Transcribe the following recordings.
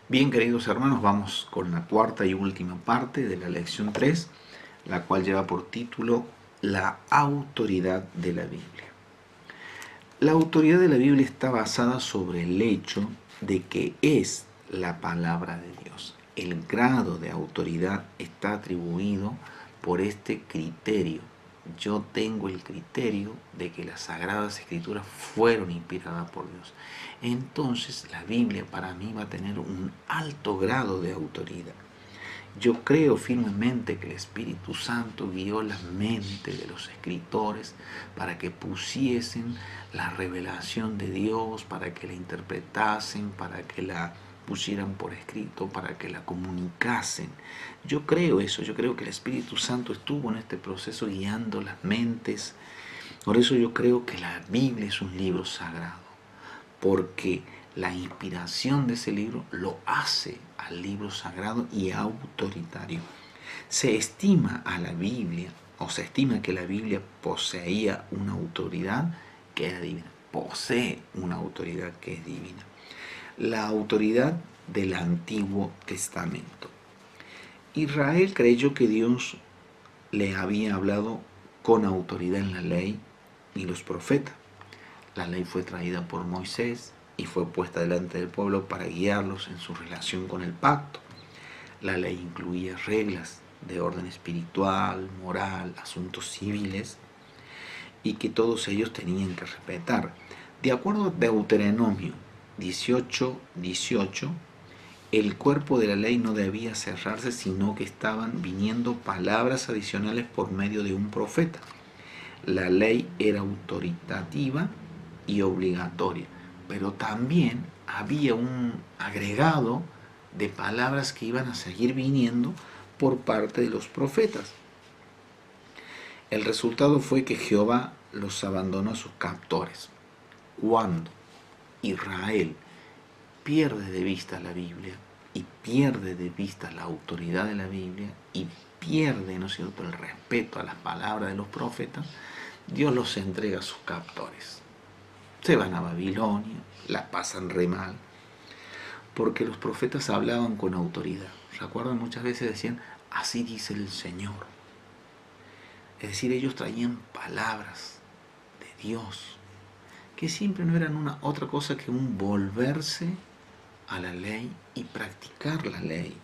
Bien, queridos hermanos, vamos con la cuarta y última parte de la lección 3, la cual lleva por título La autoridad de la Biblia. La autoridad de la Biblia está basada sobre el hecho de que es la palabra de Dios. El grado de autoridad está atribuido por este criterio. Yo tengo el criterio de que las Sagradas Escrituras fueron inspiradas por Dios. Entonces la Biblia para mí va a tener un alto grado de autoridad. Yo creo firmemente que el Espíritu Santo guió la mente de los escritores para que pusiesen la revelación de Dios, para que la interpretasen, para que la pusieran por escrito, para que la comunicasen. Yo creo eso, yo creo que el Espíritu Santo estuvo en este proceso guiando las mentes. Por eso yo creo que la Biblia es un libro sagrado, porque la inspiración de ese libro lo hace al libro sagrado y autoritario. Se estima a la Biblia, o se estima que la Biblia poseía una autoridad que era divina. Posee una autoridad que es divina. La autoridad del Antiguo Testamento. Israel creyó que Dios le había hablado con autoridad en la ley y los profetas. La ley fue traída por Moisés y fue puesta delante del pueblo para guiarlos en su relación con el pacto. La ley incluía reglas de orden espiritual, moral, asuntos civiles, y que todos ellos tenían que respetar. De acuerdo a Deuteronomio 18:18, el cuerpo de la ley no debía cerrarse, sino que estaban viniendo palabras adicionales por medio de un profeta. La ley era autoritativa y obligatoria, pero también había un agregado de palabras que iban a seguir viniendo por parte de los profetas. El resultado fue que Jehová los abandonó a sus captores. Cuando Israel pierde de vista la Biblia y pierde de vista la autoridad de la Biblia y pierde, ¿no es cierto?, el respeto a las palabras de los profetas, Dios los entrega a sus captores. Se van a Babilonia, la pasan re mal, porque los profetas hablaban con autoridad. ¿Recuerdan? Muchas veces decían, así dice el Señor. Es decir, ellos traían palabras de Dios, que siempre no eran una otra cosa que un volverse a la ley y practicar la ley.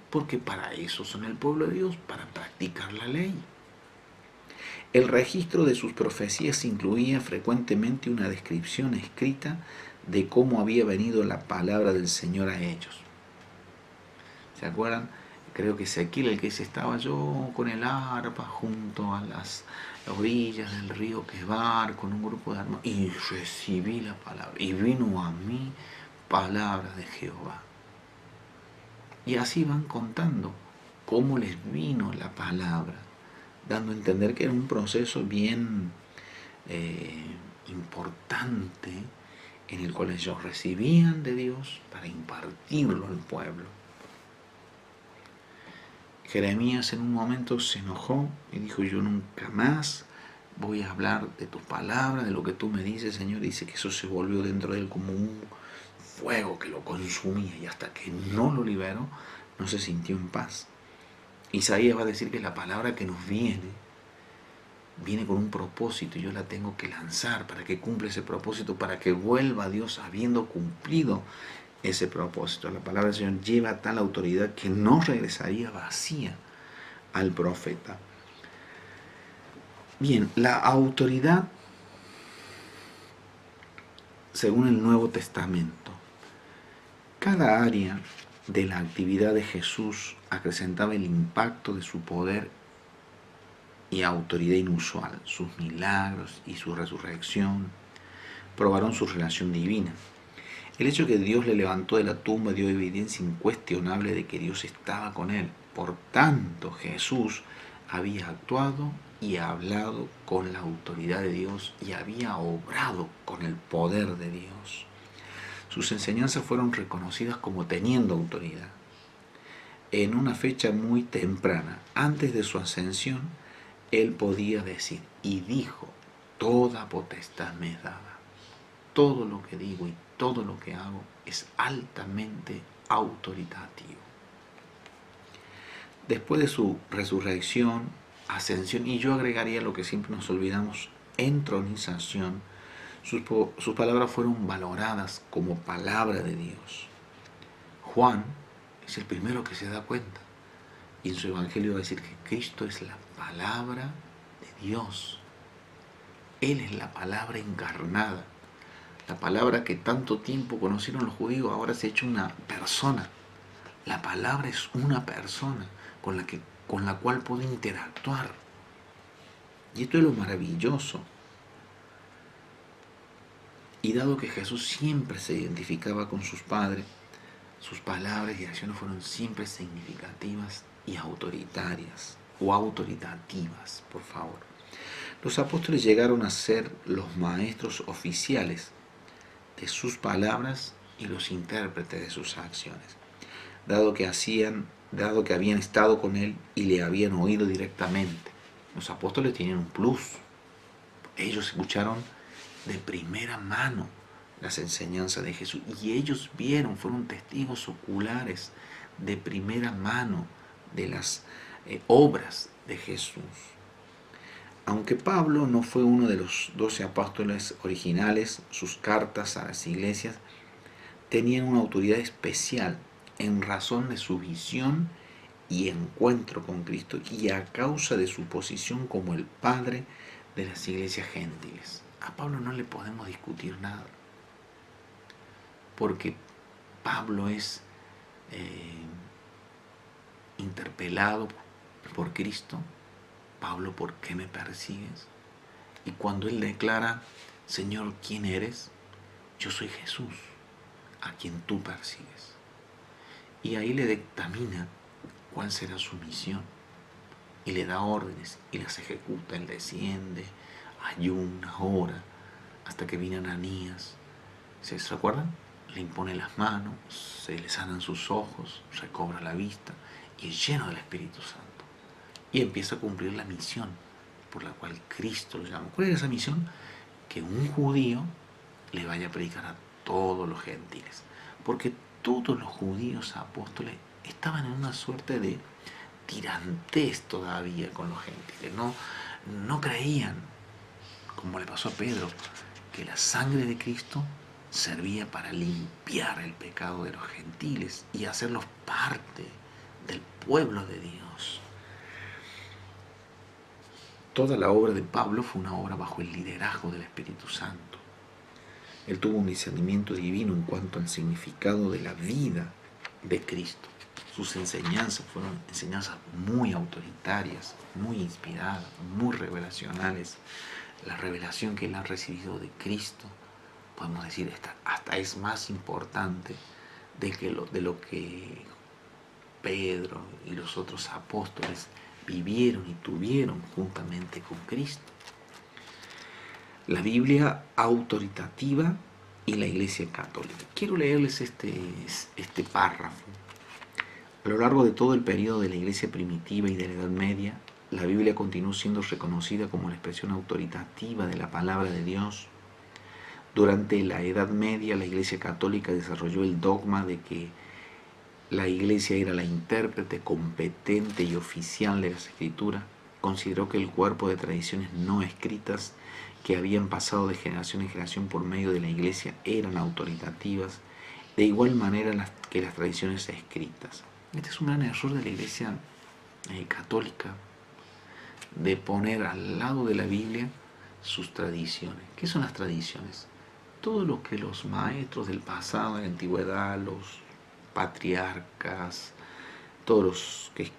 Porque para eso son el pueblo de Dios, para practicar la ley. El registro de sus profecías incluía frecuentemente una descripción escrita de cómo había venido la palabra del Señor a ellos. ¿Se acuerdan? Creo que Ezequiel el que dice, estaba yo con el arpa junto a las orillas del río Quebar con un grupo de hermanos y recibí la palabra y vino a mí palabra de Jehová. Y así van contando cómo les vino la palabra, dando a entender que era un proceso bien importante en el cual ellos recibían de Dios para impartirlo al pueblo. Jeremías en un momento se enojó y dijo, yo nunca más voy a hablar de tus palabras, de lo que tú me dices, Señor. Dice que eso se volvió dentro de él como un fuego que lo consumía y hasta que no lo liberó, no se sintió en paz. Isaías va a decir que la palabra que nos viene con un propósito y yo la tengo que lanzar para que cumpla ese propósito, para que vuelva a Dios habiendo cumplido ese propósito. La palabra del Señor lleva tal autoridad que no regresaría vacía al profeta. Bien, la autoridad según el Nuevo Testamento. Cada área de la actividad de Jesús acrecentaba el impacto de su poder y autoridad inusual. Sus milagros y su resurrección probaron su relación divina. El hecho de que Dios le levantó de la tumba dio evidencia incuestionable de que Dios estaba con él. Por tanto, Jesús había actuado y hablado con la autoridad de Dios y había obrado con el poder de Dios. Sus enseñanzas fueron reconocidas como teniendo autoridad. En una fecha muy temprana, antes de su ascensión, él podía decir, y dijo, toda potestad me es dada. Todo lo que digo y todo lo que hago es altamente autoritativo. Después de su resurrección, ascensión, y yo agregaría lo que siempre nos olvidamos, entronización, sus palabras fueron valoradas como palabra de Dios. Juan es el primero que se da cuenta, y en su evangelio va a decir que Cristo es la palabra de Dios. Él es la palabra encarnada. La palabra que tanto tiempo conocieron los judíos ahora se ha hecho una persona. La palabra es una persona con la cual puedo interactuar. Y esto es lo maravilloso. Y dado que Jesús siempre se identificaba con sus padres, sus palabras y acciones fueron siempre significativas y autoritarias, o autoritativas, por favor. Los apóstoles llegaron a ser los maestros oficiales de sus palabras y los intérpretes de sus acciones, dado que habían estado con él y le habían oído directamente. Los apóstoles tenían un plus. Ellos escucharon de primera mano las enseñanzas de Jesús y ellos fueron testigos oculares de primera mano de las obras de Jesús. Aunque Pablo no fue uno de los 12 apóstoles originales, sus cartas a las iglesias tenían una autoridad especial en razón de su visión y encuentro con Cristo y a causa de su posición como el padre de las iglesias gentiles. A Pablo no le podemos discutir nada, porque Pablo es interpelado por Cristo. Pablo, ¿por qué me persigues? Y cuando él declara, Señor, ¿quién eres? Yo soy Jesús, a quien tú persigues. Y ahí le dictamina cuál será su misión. Y le da órdenes y las ejecuta. Él desciende, ayuna, ora, hasta que viene Ananías. ¿Se recuerdan? Le impone las manos, se le sanan sus ojos, recobra la vista y es lleno del Espíritu Santo. Y empieza a cumplir la misión por la cual Cristo lo llama. ¿Cuál era esa misión? Que un judío le vaya a predicar a todos los gentiles. Porque todos los judíos apóstoles estaban en una suerte de tirantez todavía con los gentiles. No creían, como le pasó a Pedro, que la sangre de Cristo servía para limpiar el pecado de los gentiles y hacerlos parte del pueblo de Dios. Toda la obra de Pablo fue una obra bajo el liderazgo del Espíritu Santo. Él tuvo un discernimiento divino en cuanto al significado de la vida de Cristo. Sus enseñanzas fueron enseñanzas muy autoritarias, muy inspiradas, muy revelacionales. La revelación que él ha recibido de Cristo, podemos decir, hasta es más importante de lo que Pedro y los otros apóstoles vivieron y tuvieron juntamente con Cristo. La Biblia autoritativa y la Iglesia católica. Quiero leerles este párrafo. A lo largo de todo el periodo de la Iglesia primitiva y de la Edad Media, la Biblia continuó siendo reconocida como la expresión autoritativa de la palabra de Dios. Durante la Edad Media, la Iglesia católica desarrolló el dogma de que la Iglesia era la intérprete competente y oficial de las Escrituras. Consideró que el cuerpo de tradiciones no escritas que habían pasado de generación en generación por medio de la Iglesia eran autoritativas, de igual manera que las tradiciones escritas. Este es un gran error de la Iglesia católica, de poner al lado de la Biblia sus tradiciones. ¿Qué son las tradiciones? Todo lo que los maestros del pasado, de la antigüedad, los patriarcas, todos los que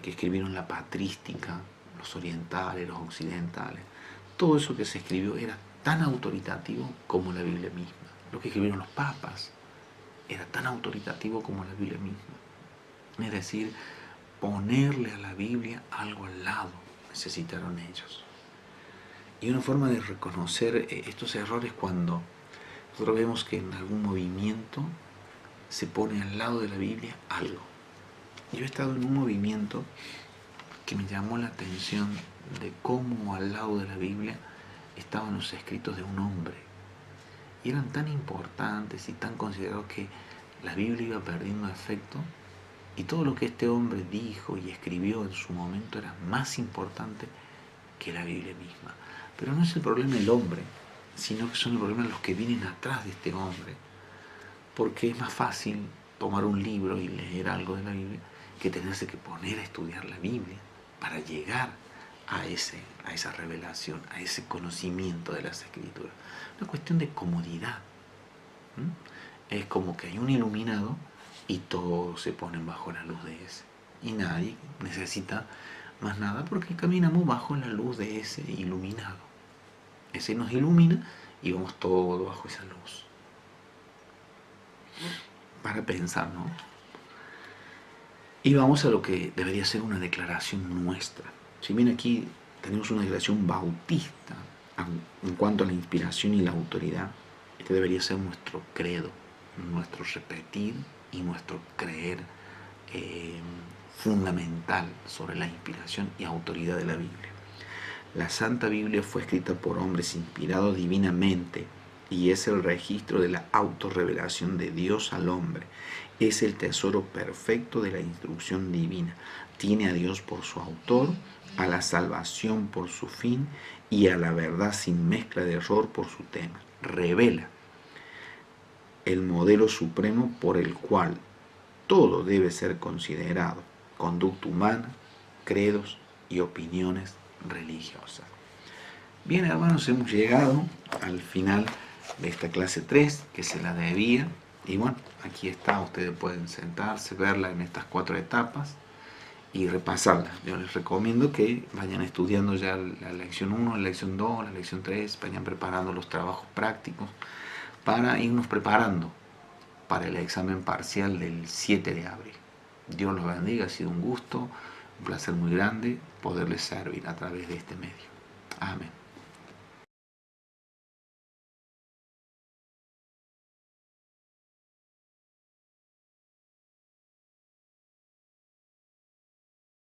escribieron la patrística, los orientales, los occidentales, todo eso que se escribió era tan autoritativo como la Biblia misma. Lo que escribieron los papas era tan autoritativo como la Biblia misma. Es decir, ponerle a la Biblia algo al lado necesitaron ellos. Y una forma de reconocer estos errores cuando nosotros vemos que en algún movimiento se pone al lado de la Biblia algo. Yo he estado en un movimiento que me llamó la atención de cómo al lado de la Biblia estaban los escritos de un hombre. Y eran tan importantes y tan considerados que la Biblia iba perdiendo efecto y todo lo que este hombre dijo y escribió en su momento era más importante que la Biblia misma. Pero no es el problema el hombre, sino que son el problema los que vienen atrás de este hombre, porque es más fácil tomar un libro y leer algo de la Biblia que tenerse que poner a estudiar la Biblia para llegar a esa revelación, a ese conocimiento de las Escrituras. Una cuestión de comodidad. Es como que hay un iluminado y todos se ponen bajo la luz de ese. Y nadie necesita más nada porque caminamos bajo la luz de ese iluminado. Ese nos ilumina y vamos todos bajo esa luz. Para pensar, ¿no? Y vamos a lo que debería ser una declaración nuestra. Si bien aquí tenemos una declaración bautista en cuanto a la inspiración y la autoridad, este debería ser nuestro credo, nuestro repetir y nuestro creer fundamental sobre la inspiración y autoridad de la Biblia. La Santa Biblia fue escrita por hombres inspirados divinamente y es el registro de la autorrevelación de Dios al hombre. Es el tesoro perfecto de la instrucción divina. Tiene a Dios por su autor, a la salvación por su fin y a la verdad sin mezcla de error por su tema. Revela el modelo supremo por el cual todo debe ser considerado: conducta humana, credos y opiniones religiosas. Bien, hermanos, hemos llegado al final de esta clase 3, que se la debía. Y bueno, aquí está, ustedes pueden sentarse, verla en estas 4 etapas y repasarla. Yo les recomiendo que vayan estudiando ya la lección 1, la lección 2, la lección 3, vayan preparando los trabajos prácticos para irnos preparando para el examen parcial del 7 de abril. Dios los bendiga, ha sido un gusto, un placer muy grande poderles servir a través de este medio. Amén.